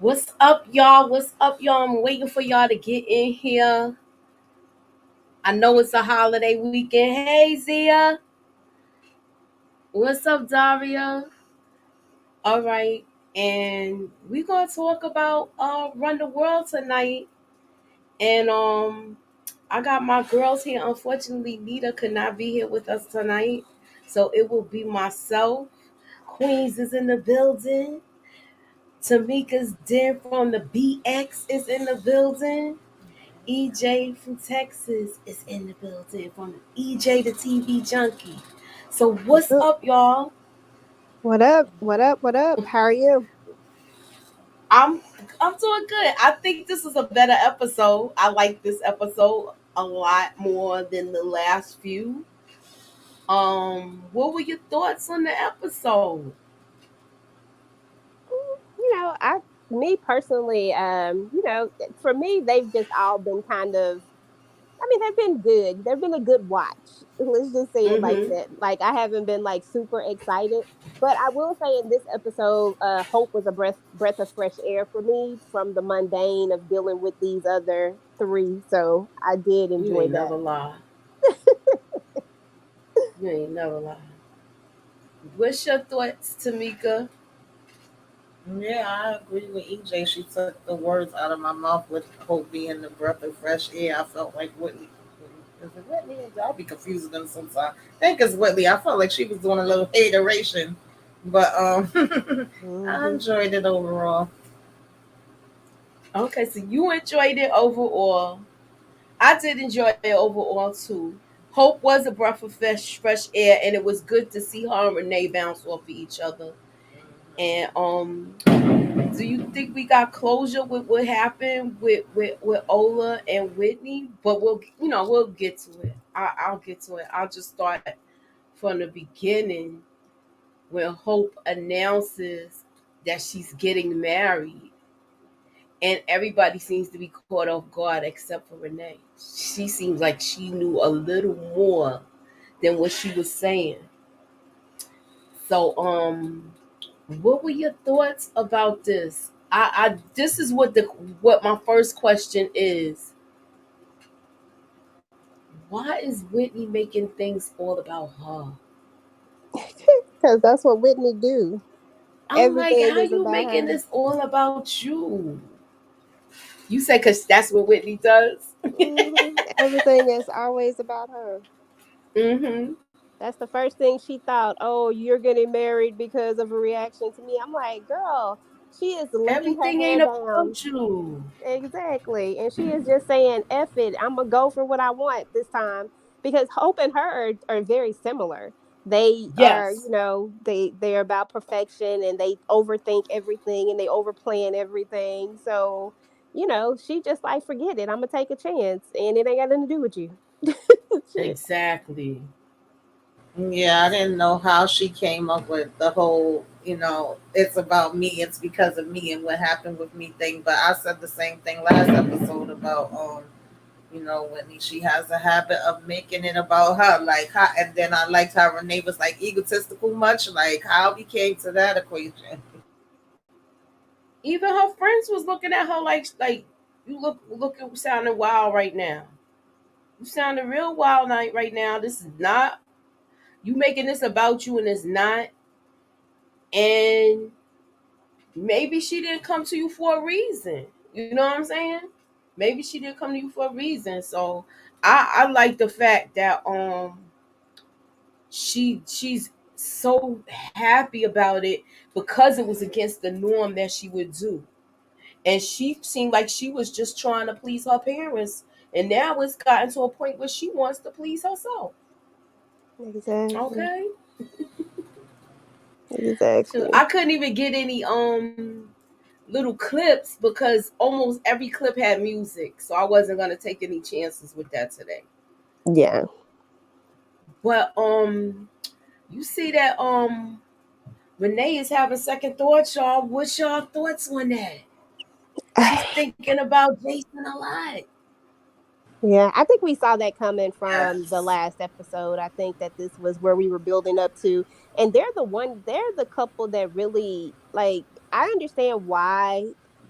What's up, y'all? What's up, y'all? I'm waiting for y'all to get in here. I know it's a holiday weekend. Hey, Zia. What's up, Daria? All right. And we're going to talk about Run the World tonight. And I got my girls here. Unfortunately, Nita could not be here with us tonight. So it will be myself. Queens is in the building. Tamika's Den from the BX is in the building. EJ from Texas is in the building from EJ the TV Junkie. So what's What up, y'all? up? What up? What up? How are you? I'm I'm doing good. I think this is a better episode. I like this episode a lot more than the last few. What were your thoughts on the episode? I me personally, for me, they've just all been kind of. I mean, they've been good. They've been a good watch. Let's just say it like Mm-hmm. that. Like I haven't been like super excited, but I will say in this episode, Hope was a breath of fresh air for me from the mundane of dealing with these other three. So I did You enjoy ain't never that. lie. You ain't never lie. What's your thoughts, Tamika? Yeah, I agree with EJ. She took the words out of my mouth with Hope being the breath of fresh air. I felt like Whitney. Is it Whitney? I'll be confusing them sometimes. I think it's Whitney. I felt like she was doing a little hateration, but I Hmm. enjoyed it overall. Okay, so you enjoyed it overall. I did enjoy it overall too. Hope was a breath of fresh air, and it was good to see her and Renee bounce off of each other. And do you think we got closure with what happened with Ola and Whitney? But we'll get to it. I'll get to it. I'll just start from the beginning when Hope announces that she's getting married, and everybody seems to be caught off guard except for Renee. She seems like she knew a little more than what she was saying. So, what were your thoughts about this? I this is what my first question is. Why is Whitney making things all about her? Because that's what Whitney do. I'm like, Everything how is you about making her. this all about you? You say because that's what Whitney does. Everything is always about her. Mm-hmm. That's the first thing she thought. Oh, you're getting married because of a reaction to me. I'm like, girl, she is laying her Everything ain't hair down. about you. Exactly. And she is just saying, F it. I'm going to go for what I want this time. Because Hope and her are very similar. They are, Yes. they're about perfection and they overthink everything and they overplan everything. So, she just like, forget it. I'm going to take a chance and it ain't got nothing to do with you. Shit. Exactly. Yeah, I didn't know how she came up with the whole, it's about me, it's because of me and what happened with me thing. But I said the same thing last episode about when she has a habit of making it about her. Like how, and then I liked how Renee was like egotistical much, like how we came to that equation. Even her friends was looking at her like you looking sounding wild right now. You sounding real wild night right now. This is not you making this about you and it's not. And maybe she didn't come to you for a reason. You know what I'm saying? Maybe she didn't come to you for a reason. So I like the fact that she's so happy about it because it was against the norm that she would do. And she seemed like she was just trying to please her parents. And now it's gotten to a point where she wants to please herself. Exactly. Okay. So Exactly. I couldn't even get any little clips because almost every clip had music. So I wasn't gonna take any chances with that today. Yeah. But you see that Renee is having second thoughts, y'all. What's y'all thoughts on that? She's thinking about Jason a lot. Yeah, I think we saw that coming from the Yes. last episode. I think that this was where we were building up to. And they're the couple that really like I understand why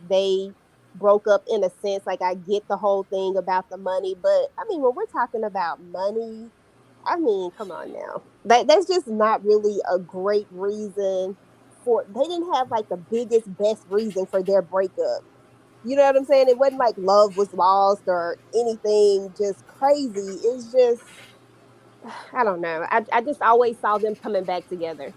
they broke up in a sense. Like I get the whole thing about the money, but I mean, when we're talking about money, I mean, come on now. That's just not really a great reason for. They didn't have like the biggest best reason for their breakup. You know what I'm saying? It wasn't like love was lost or anything just crazy. It's just I don't know. I just always saw them coming back together.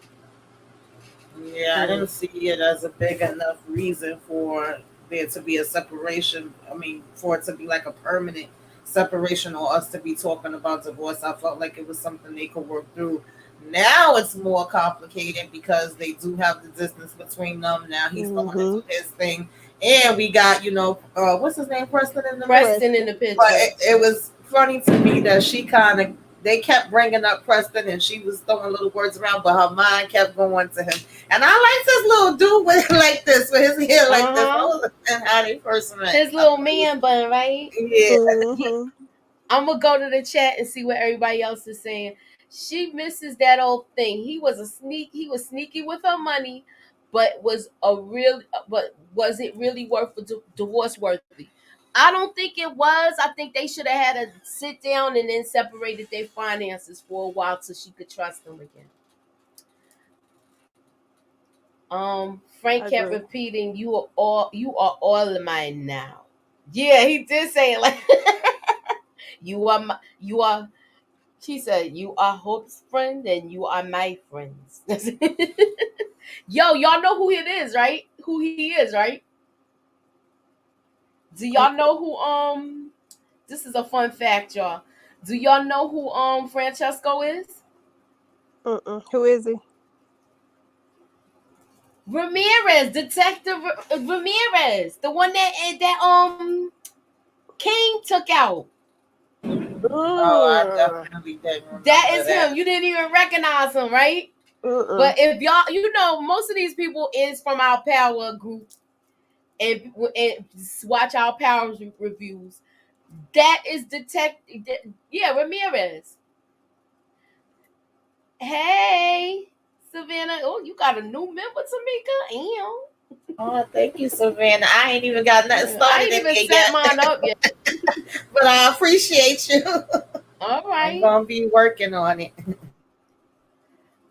Yeah, I didn't see it as a big enough reason for there to be a separation. I mean, for it to be like a permanent separation or us to be talking about divorce. I felt like it was something they could work through. Now it's more complicated because they do have the distance between them. Now he's going to Mm-hmm. do his thing. And we got, what's his name, Preston in the mix. Preston in Preston. the But picture. it was funny to me that she kind of, they kept bringing up Preston and she was throwing little words around, but her mind kept going to him. And I like this little dude with like this, with his hair like this. I Uh-huh. was how they first met. His little man bun, right? Yeah. Yeah. Mm-hmm. I'm gonna go to the chat and see what everybody else is saying. She misses that old thing. He was sneaky with her money, but was it really worth divorce worthy? I don't think it was. I think they should have had a sit down and then separated their finances for a while so she could trust him again. Frank kept Agree. repeating, you are all of mine now." Yeah, he did say it like you are. She said, "You are Hope's friend, and you are my friends." Yo, y'all know who it is, right? Who he is, right? Do y'all know who? This is a fun fact, y'all. Do y'all know who Francesco is? Mm-mm. Who is he? Ramirez, Detective Ramirez, the one that King took out. Oh, I Mm. definitely didn't That remember is that. him. You didn't even recognize him, right? Mm-mm. But if y'all, most of these people is from our power group and watch our power reviews. That is Detective. Yeah, Ramirez. Hey, Savannah. Oh, you got a new member, Tamika. Oh, thank you, Savannah. I ain't even got nothing I started ain't in even here set yet, mine up yet. but I appreciate you. All I'm right. gonna be working on it.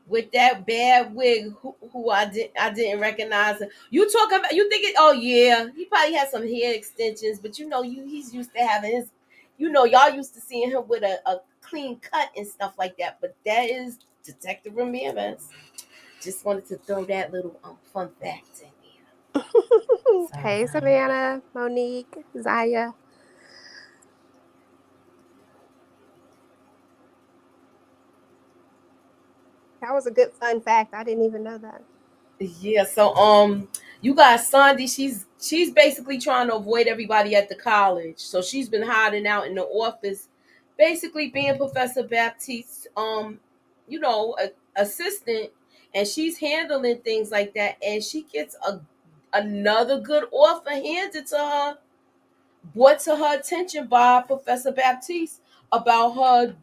With that bad wig, who I didn't recognize him. You talking about? You think it? Oh yeah, he probably had some hair extensions, but he's used to having his. Y'all used to seeing him with a clean cut and stuff like that. But that is Detective Ramirez. Just wanted to throw that little fun fact in there. So Hey, Savannah, Monique, Zaya. That was a good fun fact. I didn't even know that. yeah, you got Sandy. She's basically trying to avoid everybody at the college. So she's been hiding out in the office, basically being Professor Baptiste's assistant, and she's handling things like that. And she gets another good offer handed to her, brought to her attention by Professor Baptiste about her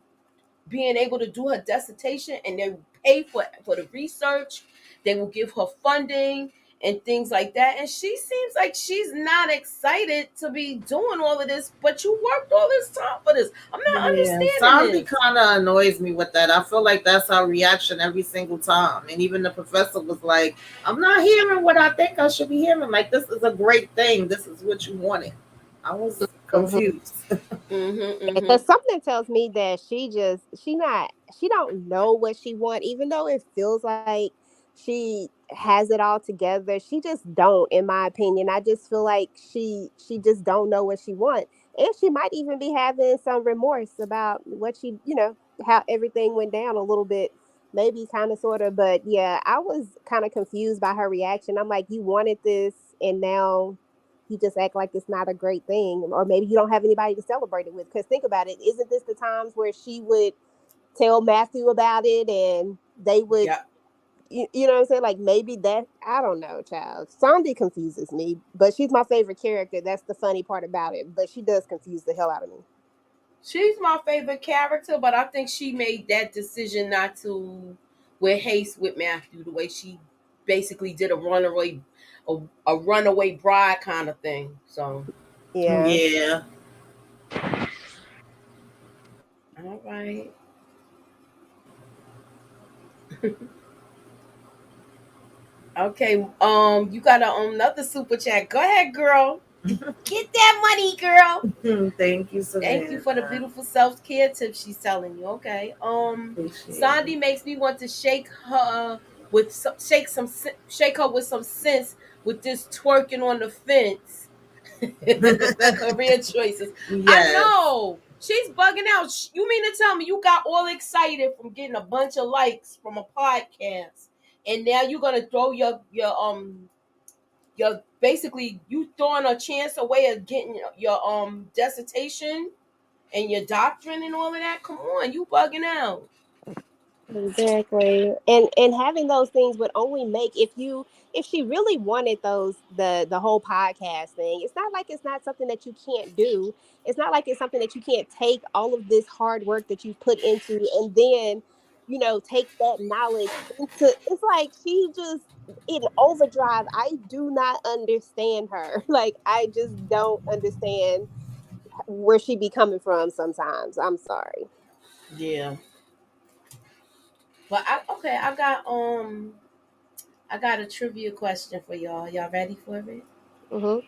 being able to do her dissertation, and they will pay for the research. They will give her funding and things like that. And she seems like she's not excited to be doing all of this, but you worked all this time for this. I'm not Yeah, understanding Sandy this. kind of annoys me with that. I feel like that's our reaction every single time. And even the professor was like, I'm not hearing what I think I should be hearing. Like, this is a great thing. This is what you wanted. I was Mm-hmm. confused. Because Mm-hmm. something tells me that she don't know what she want, even though it feels like she has it all together. She just don't, in my opinion. I just feel like she just don't know what she want, and she might even be having some remorse about what how everything went down a little bit, maybe kind of sort of. But yeah, I was kind of confused by her reaction. I'm like, you wanted this, and now you just act like it's not a great thing, or maybe you don't have anybody to celebrate it with. Because think about it, isn't this the times where she would tell Matthew about it, and they would, Yeah. you know what I'm saying? Like maybe that, I don't know, child. Sandy confuses me, but she's my favorite character. That's the funny part about it. But she does confuse the hell out of me. She's my favorite character, but I think she made that decision not to with haste with Matthew, the way she basically did a runaway a, a runaway bride kind of thing. So, Yeah. Yeah. all right. Okay. You got another super chat. Go ahead, girl. Get that money, girl. Thank you, Thank you for the Savannah. beautiful self care tips she's telling you. Okay. Appreciate it. Sandy makes me want to shake her with some, shake her with some sense with this twerking on the fence. Career choices. I Yes. know. She's bugging out. You mean to tell me you got all excited from getting a bunch of likes from a podcast, and now you're gonna throw your basically you throwing a chance away of getting your dissertation and your doctrine and all of that? Come on, you bugging out. Exactly. And having those things would only make if she really wanted the whole podcast thing. It's not like it's not something that you can't do. It's not like it's something that you can't take all of this hard work that you've put into and then, take that knowledge into it's like she just in overdrive. I do not understand her. Like I just don't understand where she be coming from sometimes. I'm sorry. Yeah. But okay, I got a trivia question for y'all. Y'all ready for it? Mhm.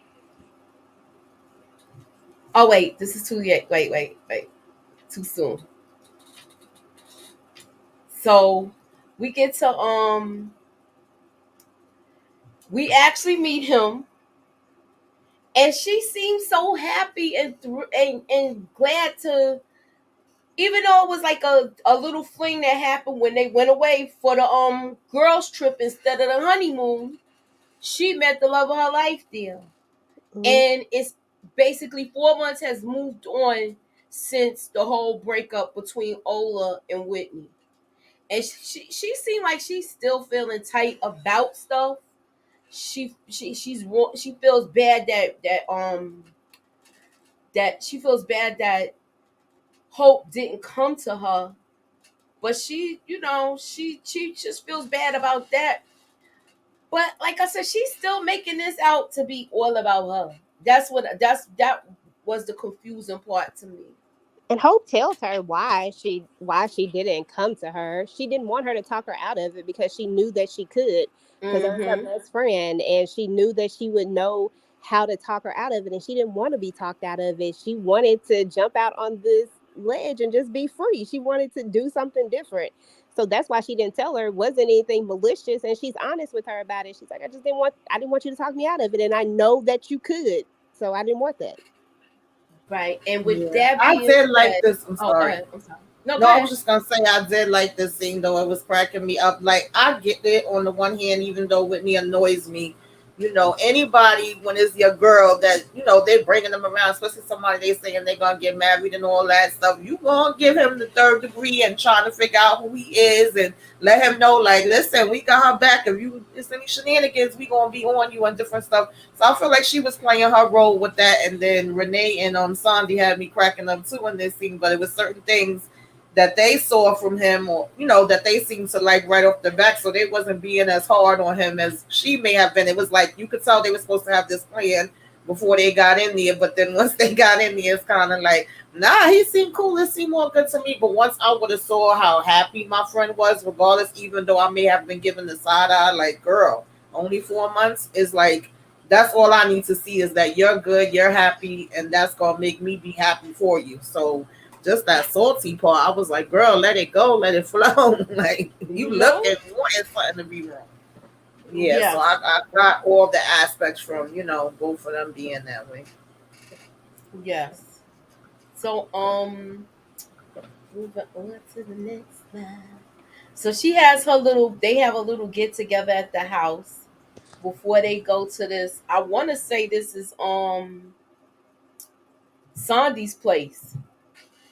Oh wait, this is too yet. Wait. Too soon. So we get to we actually meet him, and she seems so happy and glad to, even though it was like a little fling that happened when they went away for the girls trip instead of the honeymoon. She met the love of her life there, Mhm. and it's basically 4 months has moved on since the whole breakup between Ola and Whitney, and she seemed like she's still feeling tight about stuff. She feels bad that she feels bad that Hope didn't come to her, but she just feels bad about that. But like I said, she's still making this out to be all about her. That was the confusing part to me. And Hope tells her why she didn't come to her. She didn't want her to talk her out of it because she knew that she could, because that was her Mm-hmm. best friend, and she knew that she would know how to talk her out of it, and she didn't want to be talked out of it. She wanted to jump out on this ledge and just be free. She wanted to do something different. So that's why she didn't tell her. It wasn't anything malicious, and she's honest with her about it. She's like, I didn't want you to talk me out of it, and I know that you could. So I didn't want that. Right. And with Yeah. that I being did like said, this. I'm oh, go sorry. ahead. I'm sorry. No, go No, I was ahead. just gonna say I did like this scene though. It was cracking me up. Like I get it on the one hand, even though Whitney annoys me. Anybody when it's your girl that they're bringing them around, especially somebody they saying they're gonna get married and all that stuff. You gonna give him the third degree and trying to figure out who he is and let him know, like, listen, we got her back. If you it's any shenanigans, we gonna be on you and different stuff. So I feel like she was playing her role with that, and then Renee and Sandy had me cracking up too in this scene. But it was certain things that they saw from him, or that they seemed to like right off the back, so they wasn't being as hard on him as she may have been. It was like you could tell they were supposed to have this plan before they got in there, but then once they got in there, it's kind of like, nah, he seemed cool, it seemed more good to me. But once I would have saw how happy my friend was, regardless, even though I may have been given the side eye, like, girl, only 4 months is like, that's all I need to see is that you're good, you're happy, and that's gonna make me be happy for you. So just that salty part, I was like, girl, let it go, let it flow. Like, you You look know? and wanting something to be wrong. Yeah, so Yes. I got all the aspects from, both of them being that way. Yes. So moving on to the next slide. So they have a little get together at the house before they go to this. I want to say this is Sandy's place.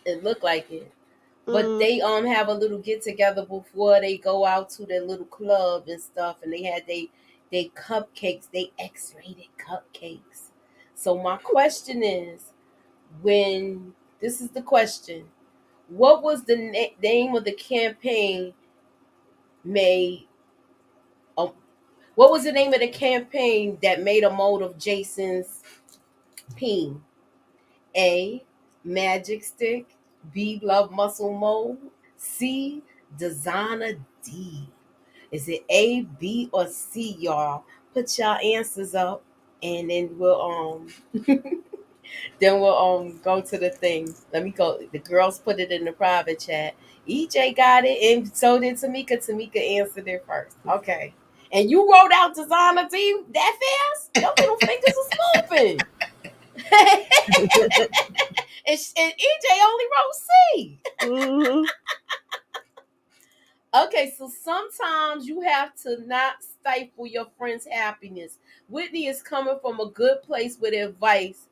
It looked like it. But Mm. they have a little get together before they go out to their little club and stuff, and they had they cupcakes, they X-rated cupcakes. So my question is, when this is the question, what was the name of the campaign made? Um, What was the name of the campaign that made a mold of Jason's peen? A. Magic stick. B. Love muscle mold. C. Designer. D. Is it A, B, or C, y'all? Put y'all answers up, and then we'll go to the thing. Let me go. The girls put it in the private chat. EJ got it, and so did Tamika. Tamika answered it first. Okay. And you wrote out designer D that fast? Your little fingers are moving. And EJ only wrote C. Mm-hmm. Okay, so sometimes you have to not stifle your friend's happiness. Whitney is coming from a good place with advice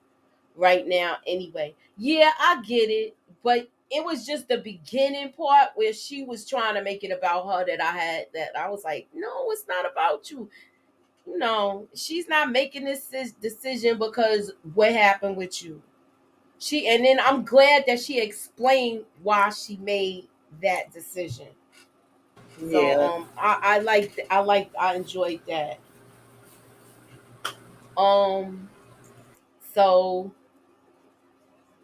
right now, anyway. Yeah, I get it, but it was just the beginning part where she was trying to make it about her that I was like, no, it's not about you. No, she's not making this decision because what happened with you. And then I'm glad that she explained why she made that decision. So Yeah. I enjoyed that. Um so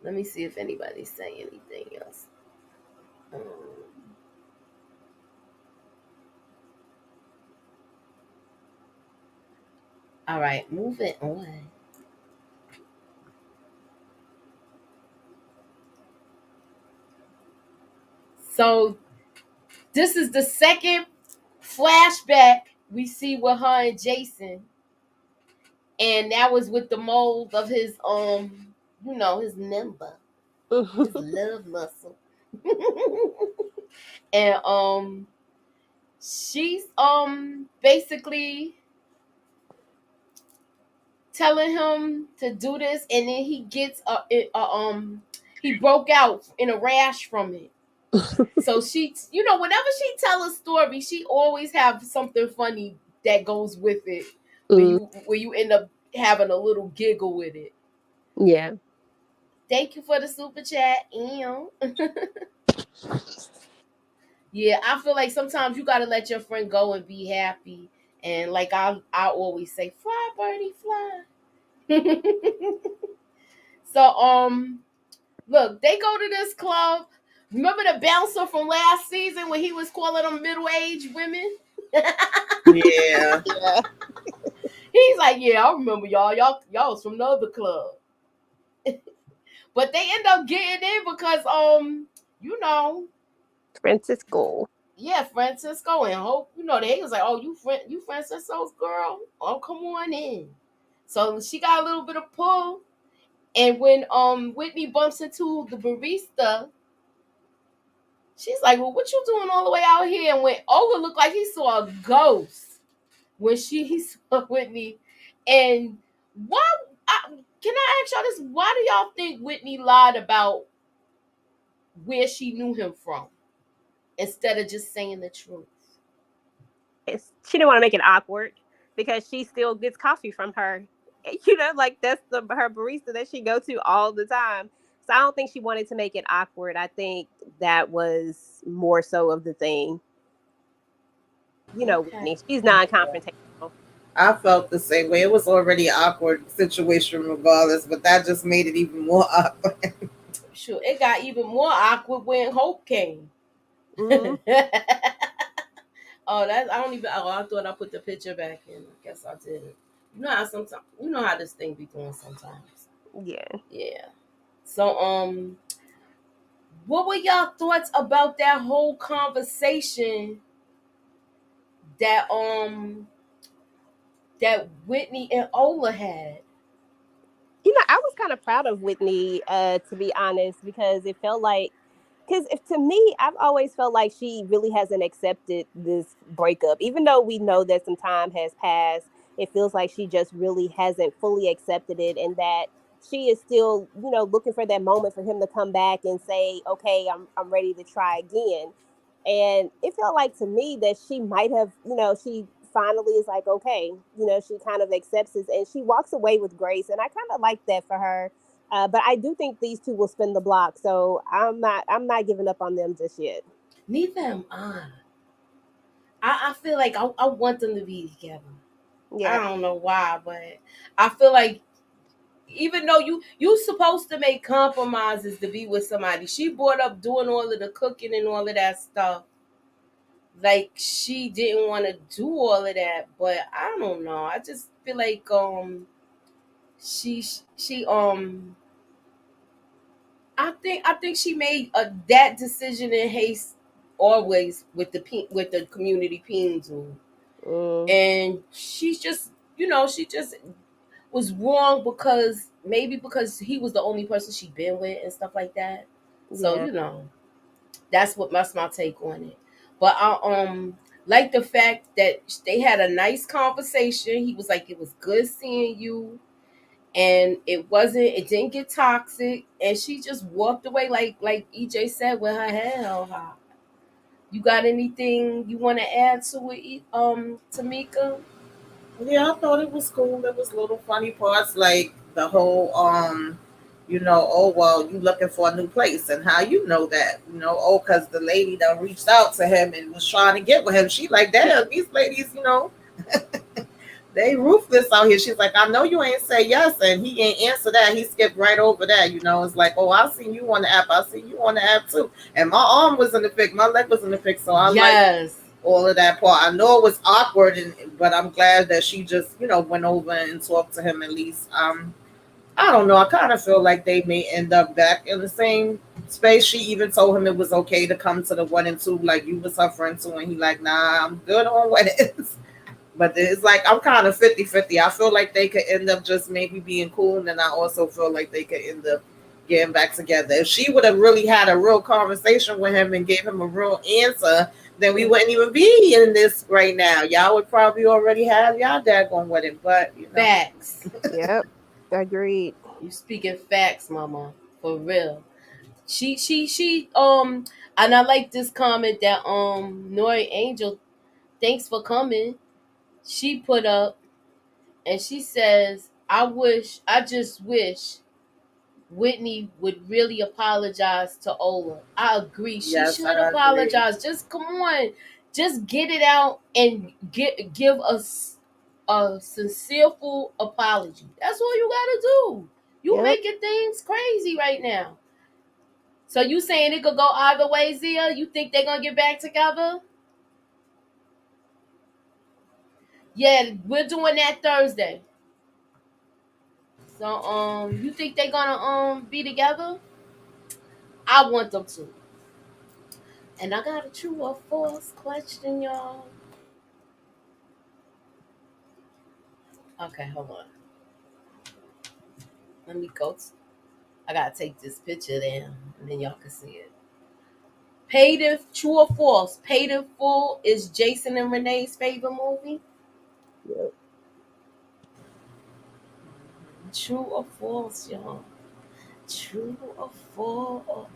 let me see if anybody's saying anything else. Um, all right, moving on. So this is the second flashback we see with her and Jason, and that was with the mold of his his number, his love muscle. And she's basically telling him to do this, and then he gets he broke out in a rash from it. So she, whenever she tell a story, she always have something funny that goes with it, Mm, where you end up having a little giggle with it. yeah. Thank you for the super chat, Yeah, I feel like sometimes you gotta let your friend go and be happy. And like I always say, fly birdie, fly. So look, they go to this club. Remember the bouncer from last season when he was calling them middle-aged women? Yeah. Yeah. He's like, yeah, I remember y'all. Y'all was from the other club. But they end up getting in because you know, Francisco. yeah, Francisco and Hope, they was like, oh, you Francisco's girl? Oh, come on in. So she got a little bit of pull. And when Whitney bumps into the barista, she's like, well, what you doing all the way out here? And when Ola looked like he saw a ghost when he saw Whitney. And why, can I ask y'all this? Why do y'all think Whitney lied about where she knew him from instead of just saying the truth? She didn't want to make it awkward because she still gets coffee from her. Like that's her barista that she go to all the time. So I don't think she wanted to make it awkward. I think that was more so of the thing. Okay. Whitney, she's non-confrontational. I felt the same way. It was already an awkward situation regardless, but that just made it even more awkward. Sure, it got even more awkward when Hope came. Hmm. Oh, that I don't even. Oh, I thought I put the picture back in. I guess I did. You know how this thing be going sometimes. Yeah. Yeah. So what were y'all thoughts about that whole conversation that that Whitney and Ola had? I was kind of proud of Whitney, to be honest, because it felt like, because if to me, I've always felt like she really hasn't accepted this breakup, even though we know that some time has passed. It feels like she just really hasn't fully accepted it, and that she is still, looking for that moment for him to come back and say, "Okay, I'm ready to try again." And it felt like to me that she might have, she finally is like, okay, she kind of accepts it and she walks away with grace. And I kind of like that for her. But I do think these two will spin the block. So I'm not giving up on them just yet. Neither am I. I feel like I want them to be together. I Yeah. don't know why, but I feel like even though you supposed to make compromises to be with somebody, she brought up doing all of the cooking and all of that stuff. Like she didn't want to do all of that, but I don't know. I just feel like she she I think she made that decision in haste always with with the community peen tool. Mm, And she's just she just was wrong because maybe because he was the only person she'd been with and stuff like that. So yeah. that's my take on it. But I like the fact that they had a nice conversation. He was like, "It was good seeing you," and it didn't get toxic. And she just walked away like EJ said with her head held high. You got anything you want to add to it, Tamika? Yeah, I thought it was cool. There was little funny parts like the whole oh well, you looking for a new place and how you know that, oh, because the lady that reached out to him and was trying to get with him. She like, damn, these ladies, they ruthless out here. She's like, I know you ain't say yes, and he ain't answer that. He skipped right over that. It's like, oh, I seen you on the app. I seen you on the app too. And my arm was in the pic, my leg was in the pic, so I like Yes. all of that part. I know it was awkward, but I'm glad that she just, went over and talked to him at least. I don't know. I kind of feel like they may end up back in the same space. She even told him it was okay to come to the wedding too, like you was her friend too, and he like, nah, I'm good on weddings. But it's like I'm kind of 50-50. I feel like they could end up just maybe being cool, and then I also feel like they could end up getting back together. If she would have really had a real conversation with him and gave him a real answer, then we wouldn't even be in this right now. Y'all would probably already have y'all daggone wedding. But Facts. Yep. Agreed. You speaking facts, mama. For real. She and I like this comment that Nori Angel, thanks for coming. She put up and she says, I just wish Whitney would really apologize to Ola. I agree. She yes, should I agree. apologize. Just come on. Just get it out and give us a sincere full apology. That's all you gotta do. You Yep. making things crazy right now. So you saying it could go either way, Zia? You think they're gonna get back together? Yeah, we're doing that Thursday. So you think they're gonna be together? I want them to. And I got a true or false question, y'all. Okay, hold on. Let me go. I gotta take this picture down, and then y'all can see it. Paid in True or false? Paid in Full is Jason and Renee's favorite movie. Yep. True or false, y'all? True or false?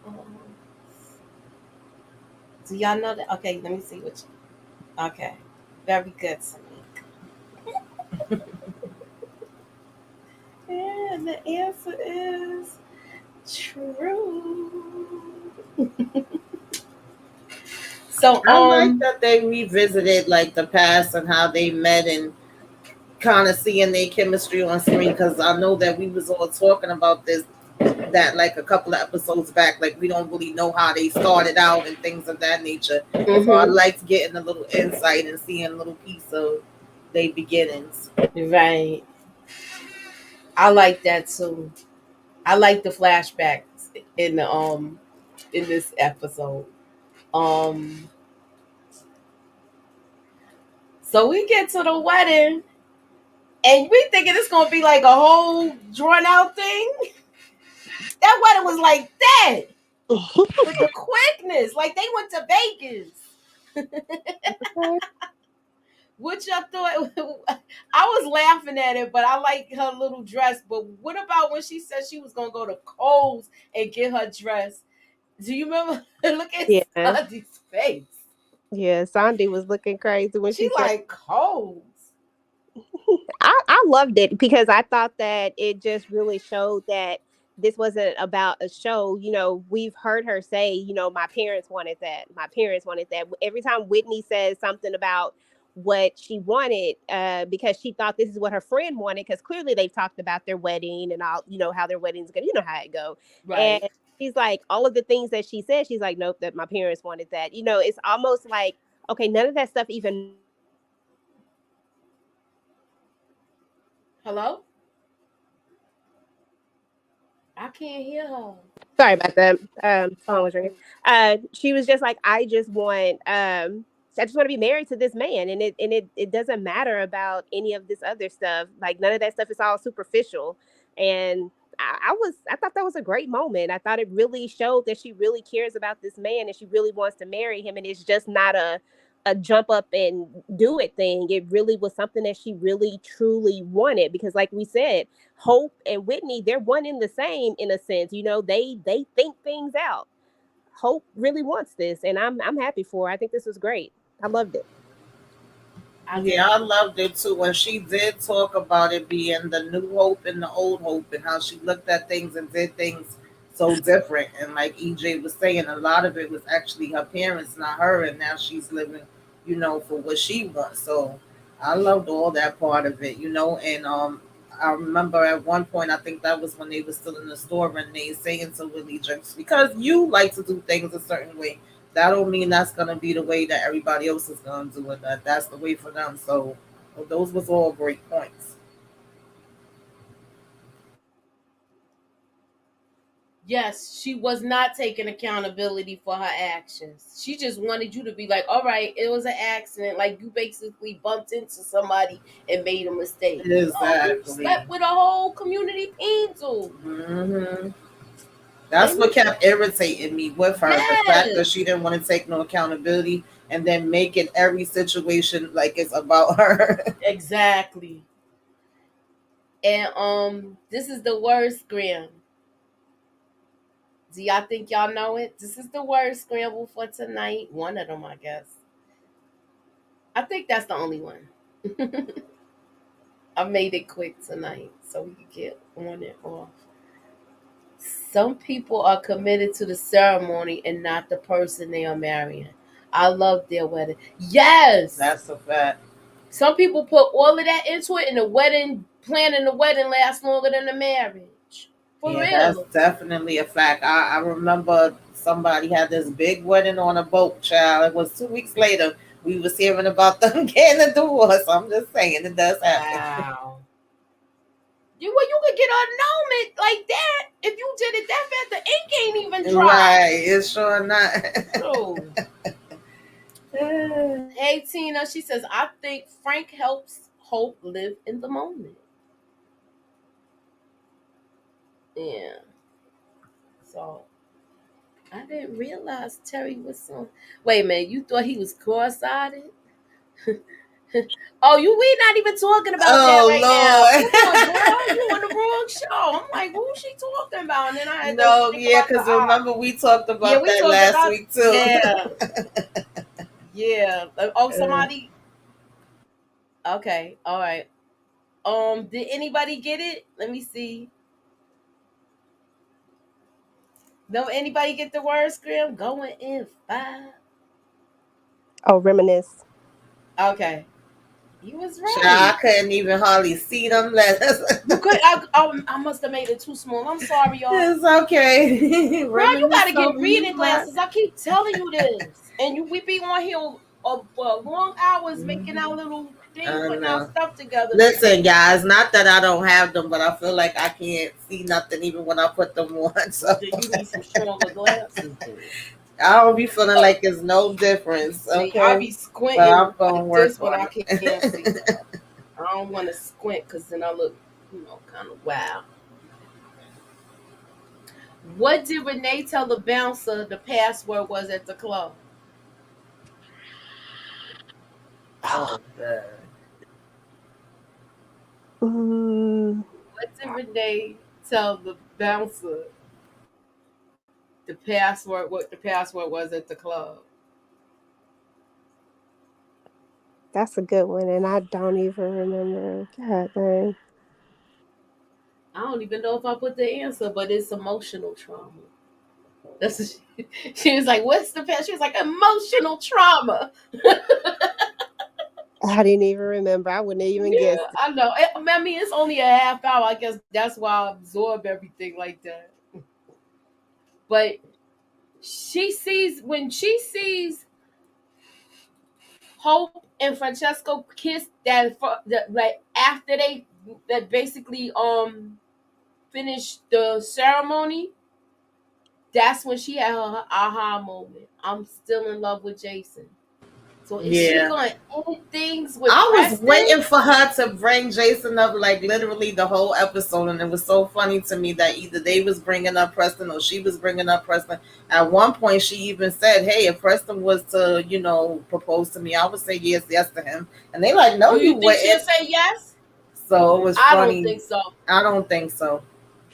Do y'all know that? Okay, let me see what you. Okay, very good, Sonique. And the answer is true. So I like that they revisited like the past and how they met and kind of seeing their chemistry on screen, because I know that we was all talking about this that like a couple of episodes back, like we don't really know how they started out and things of that nature. So I mm-hmm. liked getting a little insight and seeing a little piece of their beginnings. Right. I like that too. I like the flashbacks in the in this episode. Um so we get to the wedding and we thinking it's gonna be like a whole drawn out thing. That wedding was like that with the quickness. Like they went to Vegas. Okay. Which I thought I was laughing at it, but I like her little dress. But what about when she said she was gonna go to Kohl's and get her dress? Do you remember? Look at Yeah. Sandy's face. Yeah. Sandy was looking crazy when She she said, like Kohl's. I loved it because I thought that it just really showed that this wasn't about a show. We've heard her say, my parents wanted that. My parents wanted that. Every time Whitney says something about what she wanted, because she thought this is what her friend wanted, because clearly they've talked about their wedding and all, how their wedding's gonna, how it go. Right. And she's like, all of the things that she said, she's like, nope, that my parents wanted that. It's almost like, okay, none of that stuff even matters anymore. Hello? I can't hear her. Sorry about that. Phone was ringing. Okay. She was just like, I just want to be married to this man, and it doesn't matter about any of this other stuff. Like, none of that stuff is all superficial. And I thought that was a great moment. I thought it really showed that she really cares about this man and she really wants to marry him, and it's just not a jump up and do it thing. It really was something that she really truly wanted, because like we said, Hope and Whitney, they're one in the same, in a sense. They think things out. Hope really wants this, and I'm happy for her. I think this was great. I loved it. I Yeah, did I too. loved it too. When she did talk about it being the new hope and the old hope, and how she looked at things and did things so different. And like EJ was saying, a lot of it was actually her parents, not her. And now she's living, for what she wants. So I loved all that part of it, And I remember at one point, I think that was when they were still in the store, and they saying to Willie, just because you like to do things a certain way, that don't mean that's gonna be the way that everybody else is gonna do it. That's the way for them. So well, those was all great points. Yes, she was not taking accountability for her actions. She just wanted you to be like, all right, it was an accident. Like, you basically bumped into somebody and made a mistake. No, you Exactly. slept with a whole community painter. hmm That's And what kept irritating me with her. The fact that yes, she didn't want to take no accountability and then making every situation like it's about her. exactly. And this is the worst, Graham. Do y'all think y'all know it? This is the word scramble for tonight. One of them, I guess. I think that's the only one. I made it quick tonight so we could get on and off. Some people are committed to the ceremony and not the person they are marrying. I love their wedding. Yes! That's a fact. Some people put all of that into it, and the wedding, planning the wedding lasts longer than the marriage. For Yeah, that's real. definitely a fact. I remember somebody had this big wedding on a boat, child. It was 2 weeks later. We was hearing about them getting a divorce. I'm just saying it does happen. Wow. You could get a annulment like that if you did it that fast. The ink ain't even dry. Right. It's sure not. So, hey Tina, she says, I think Frank helps Hope live in the moment. Yeah. So I didn't realize Terry was so. Wait a minute, you thought he was cross-eyed? Oh, we not even talking about that Oh right now. Come on, girl, Lord. you on the wrong show. I'm like, who's she talking about? And then I had to No, think yeah, about the because eye. remember we talked Yeah, about we that talked last about week too. yeah, yeah. Oh, Uh, somebody. Okay, all right. Did anybody get it? Let me see. No, anybody get the word scrim? Going in five. Oh, reminisce. Okay, you was Child, right. I couldn't even hardly see them letters. You could. I must have made it too small. I'm sorry, y'all. It's okay. Girl, you Reminisce gotta get over you, reading black. glasses. I keep telling you this, and we be on here for long hours making our hmm little thing, I putting our know. stuff together. Listen, guys, not that I don't have them, but I feel like I can't see nothing even when I put them on. Well, So then you need some stronger glasses, then. I don't be feeling like it's no difference, See, I okay? be But squinting I'm gonna like work this when on I it. can't see stuff. I don't want to squint because then I look, kind of wow. What did Renee tell the bouncer the password was at the club? Oh, God. Mm, What did Renee tell the bouncer the password? What the password was at the club? that's a good one, and I don't even remember. God dang. I don't even know if I put the answer, but it's emotional trauma. That's what she was like. What's the pass? She was like emotional trauma. I didn't even remember. I wouldn't even Yeah, guess. I know. I mean, it's only a half hour. I guess that's why I absorb everything like that. But when she sees Hope and Francesco kiss that like after they that basically finished the ceremony, that's when she had her aha moment. I'm still in love with Jason. So is she Yeah. gonna end things with I was Preston? waiting for her to bring Jason up like literally the whole episode, and it was so funny to me that either they was bringing up Preston or she was bringing up Preston. At one point, she even said, "Hey, if Preston was to, propose to me, I would say yes, yes to him." And they like, "No, Do you you think she'll wouldn't." say yes? So it was I don't funny. think so. I don't think so.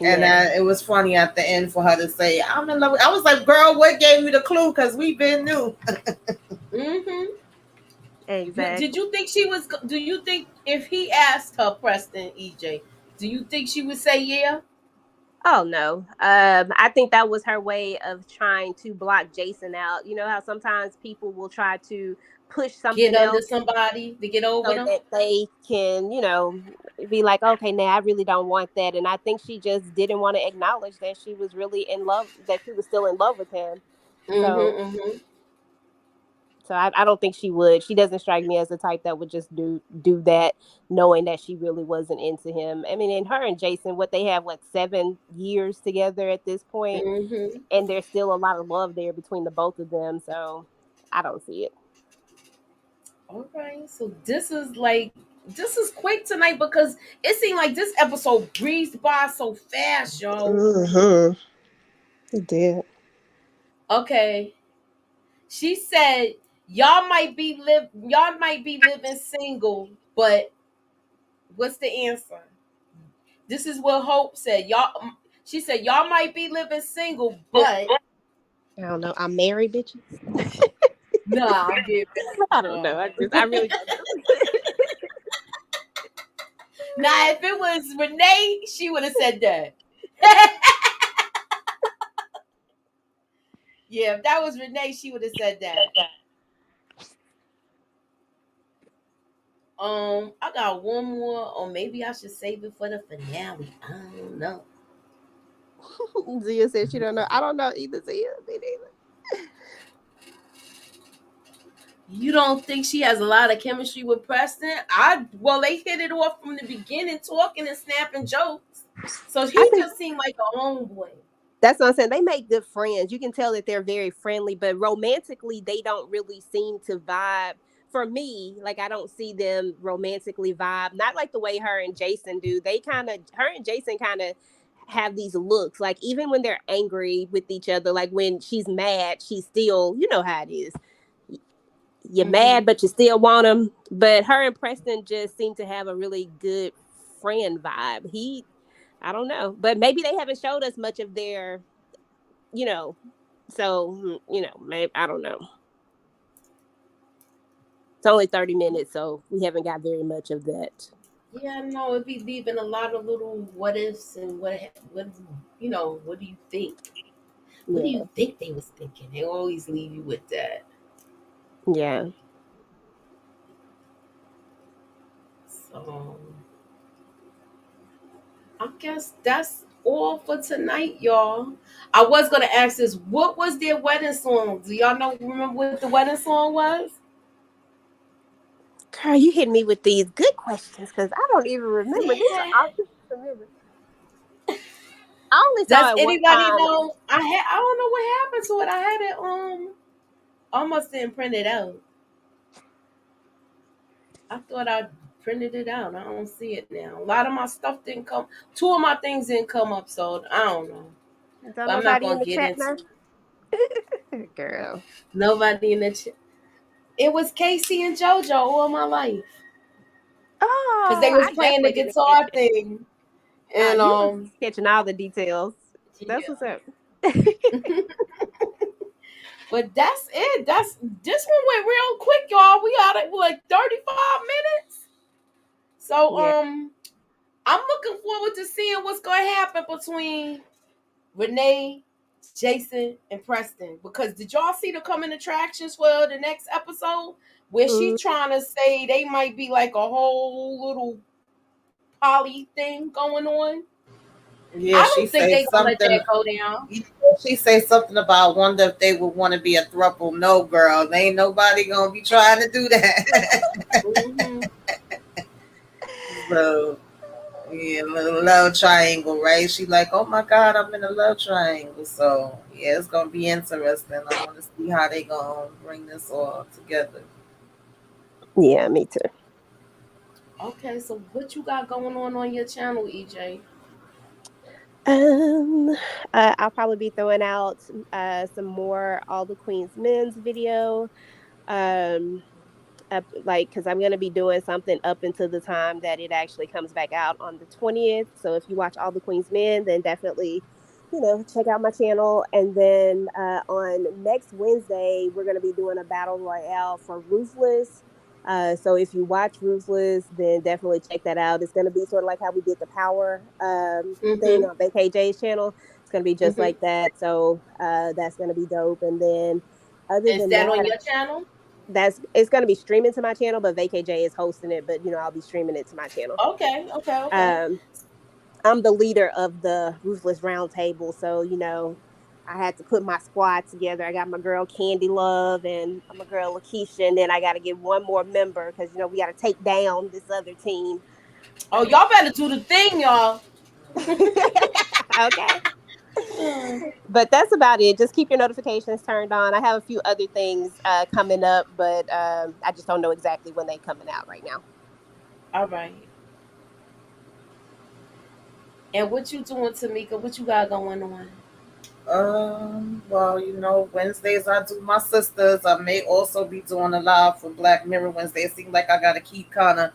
And Yeah, it was funny at the end for her to say, "I'm in love." I was like, "Girl, what gave you the clue? Because we been new." Mm-hmm. Did exactly. you think she was? Do you think if he asked her, Preston, EJ, do you think she would say yeah? Oh no. I think that was her way of trying to block Jason out. You know how sometimes people will try to push Get something under else somebody to get over so them? that they can, be like, okay, now I really don't want that. And I think she just didn't want to acknowledge that she was really in love, that she was still in love with him. So, Mm-hmm. Mm-hmm. I don't think she would. She doesn't strike me as the type that would just do that, knowing that she really wasn't into him. I mean, and her and Jason, what they have, what 7 years together at this point, Mm-hmm. and there's still a lot of love there between the both of them. So I don't see it. All right. So this is quick tonight because it seemed like this episode breezed by so fast, yo. Mm-hmm. It did. Okay. She said y'all might be living single, but what's the answer? This is what Hope said. She said y'all might be living single, but I don't know. I'm married, bitches. nah, I'm being I messy, don't y'all. know. I really don't know. Now, if it was Renee, she would have said that. Yeah, if that was Renee, she would have said that. I got one more, or maybe I should save it for the finale. I don't know. Zia said she don't know. I don't know either. Zia, me neither. You don't think she has a lot of chemistry with Preston? Well, they hit it off from the beginning, talking and snapping jokes. So I he think just seemed like a homeboy. that's what I'm saying. They make good friends. You can tell that they're very friendly, but romantically, they don't really seem to vibe. For me, like I don't see them romantically vibe. Not like the way her and Jason do. Her and Jason kind of have these looks. Like even when they're angry with each other, like when she's mad, she's still, you know how it is. You're Mm-hmm. mad, but you still want him. But her and Preston just seem to have a really good friend vibe. I don't know, but maybe they haven't showed us much of their you know, maybe I don't know. It's only 30 minutes, so we haven't got very much of that. Yeah, no, it'd be leaving a lot of little what ifs and what do you think? What do you Yeah, think they was thinking? They always leave you with that. yeah. So I guess that's all for tonight, y'all. I was gonna ask this: what was their wedding song? Do y'all remember what the wedding song was? Girl, you hit me with these good questions because I don't even remember. These are all I remember. I only Does saw it one anybody time. know? I don't know what happened to it. I had it almost didn't print it out. I thought I printed it out. I don't see it now. A lot of my stuff didn't come. Two of my things didn't come up, so I don't know. Don't But I'm not nobody in gonna the get chat into now. Girl. nobody in the chat. It was Casey and JoJo all my life because they Oh, was I playing the definitely didn't catch guitar it. thing, and You was catching all the details. That's yeah. what's up. But that's it. That's this one went real quick, y'all. We got it like 35 minutes. So Yeah. I'm looking forward to seeing what's going to happen between Renee, Jason, and Preston. Because did y'all see the coming attractions for the next episode? where she Mm, trying to say they might be like a whole little poly thing going on. Yeah, I she don't think say they gonna let something. that go down. Yeah, she say something about wonder if they would want to be a throuple. No, girl, they ain't nobody gonna be trying to do that. Hmm. So yeah, little love triangle, right? She like, oh my god, I'm in a love triangle. So yeah, it's gonna be interesting. I want to see how they gonna bring this all together. yeah, me too. Okay, so what you got going on your channel, EJ? Um, I'll probably be throwing out some more All the Queen's Men's video. Um, up like because I'm gonna be doing something up until the time that it actually comes back out on the 20th. So if you watch All the Queen's Men, then definitely, check out my channel. And then on next Wednesday, we're gonna be doing a battle royale for Ruthless. So if you watch Ruthless, then definitely check that out. It's gonna be sort of like how we did the Power thing Mm-hmm. on VKJ's channel. It's gonna be just Mm-hmm. like that. So that's gonna be dope. And then other Is than that on that, your channel? that's it's going to be streaming to my channel, but VKJ is hosting it. But I'll be streaming it to my channel. Okay, okay, okay. Um, I'm the leader of the Ruthless Roundtable, so I had to put my squad together. I got my girl Candy Love and my girl Lakeisha, and then I got to get one more member because we got to take down this other team. Oh, y'all better do the thing, y'all. Okay. Mm. But that's about it. Just keep your notifications turned on. I have a few other things coming up, but I just don't know exactly when they're coming out right now. All right. And what you doing, Tamika? What you got going on? Well, Wednesdays I do my sisters. I may also be doing a live for Black Mirror Wednesday. It seems like I gotta keep kind of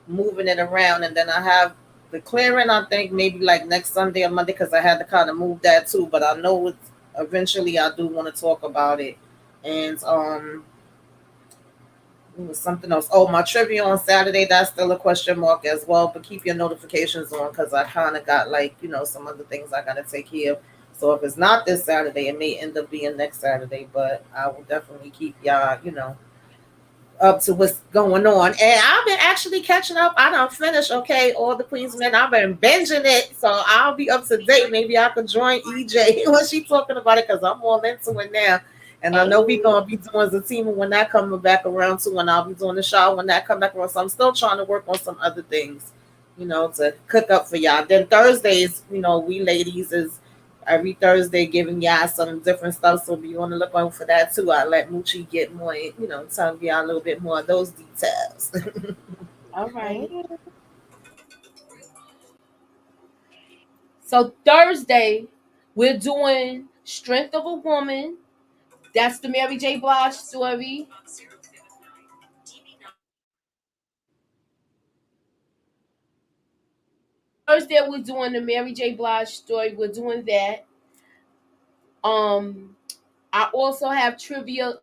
moving it around, and then I have the clearing. I think maybe like next Sunday or Monday because I had to kind of move that too. But I know it's eventually I do want to talk about it, and it was something else. Oh, my trivia on Saturday, that's still a question mark as well. But keep your notifications on because I kind of got like, some other things I got to take care of. So if it's not this Saturday, it may end up being next Saturday. But I will definitely keep y'all, up to what's going on. And I've been actually catching up. I don't finish, okay, all the Queen's Men. I've been binging it. So I'll be up to date. Maybe I could join EJ when she talking about it because I'm all into it now. And I Hey. know we gonna be doing Zatima when that coming back around too, and I'll be doing the show when that come back around. So I'm still trying to work on some other things, to cook up for y'all. Then Thursdays, we ladies is every Thursday giving y'all some different stuff. So be on the lookout for that too. I let Moochie get more, tell y'all a little bit more of those details. All Hey. right. So Thursday, we're doing Strength of a Woman. That's the Mary J. Blige story. Thursday, we're doing the Mary J. Blige story. We're doing that. Um, I also have trivia.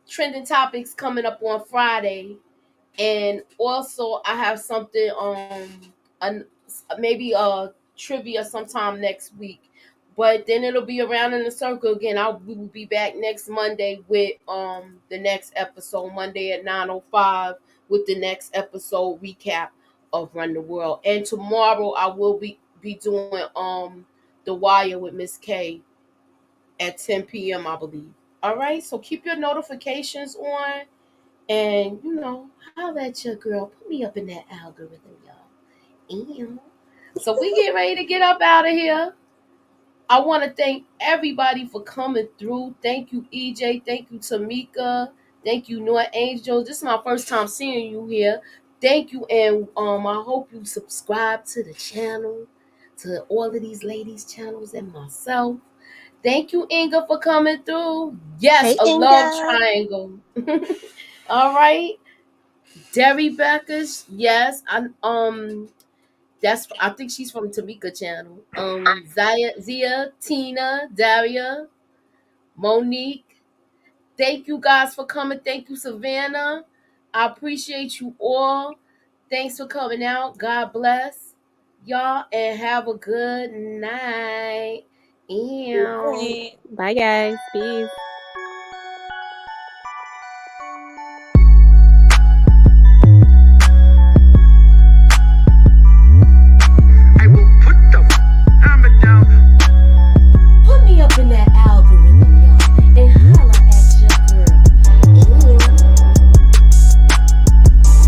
Trending topics coming up on Friday, and also I have something maybe a trivia sometime next week. But then it'll be around in the circle again. We will be back next Monday with the next episode, Monday at 9:05, with the next episode recap of Run the World. And tomorrow I will be doing The Wire with Miss K at 10 p.m. I believe. All right, so keep your notifications on, and holla at your girl. Put me up in that algorithm, y'all. So we get ready to get up out of here. I want to thank everybody for coming through. Thank you, EJ. Thank you, Tamika. Thank you, Noah Angel. This is my first time seeing you here. Thank you, and I hope you subscribe to the channel, to all of these ladies' channels, and myself. Thank you, Inga, for coming through. Yes, Hey, a love Inga. triangle. All right. Derry Beckers, yes. I think she's from Tamika channel. Zia, Tina, Daria, Monique. Thank you guys for coming. Thank you, Savannah. I appreciate you all. Thanks for coming out. God bless y'all and have a good night. Good Ew. night. Bye, guys. Peace.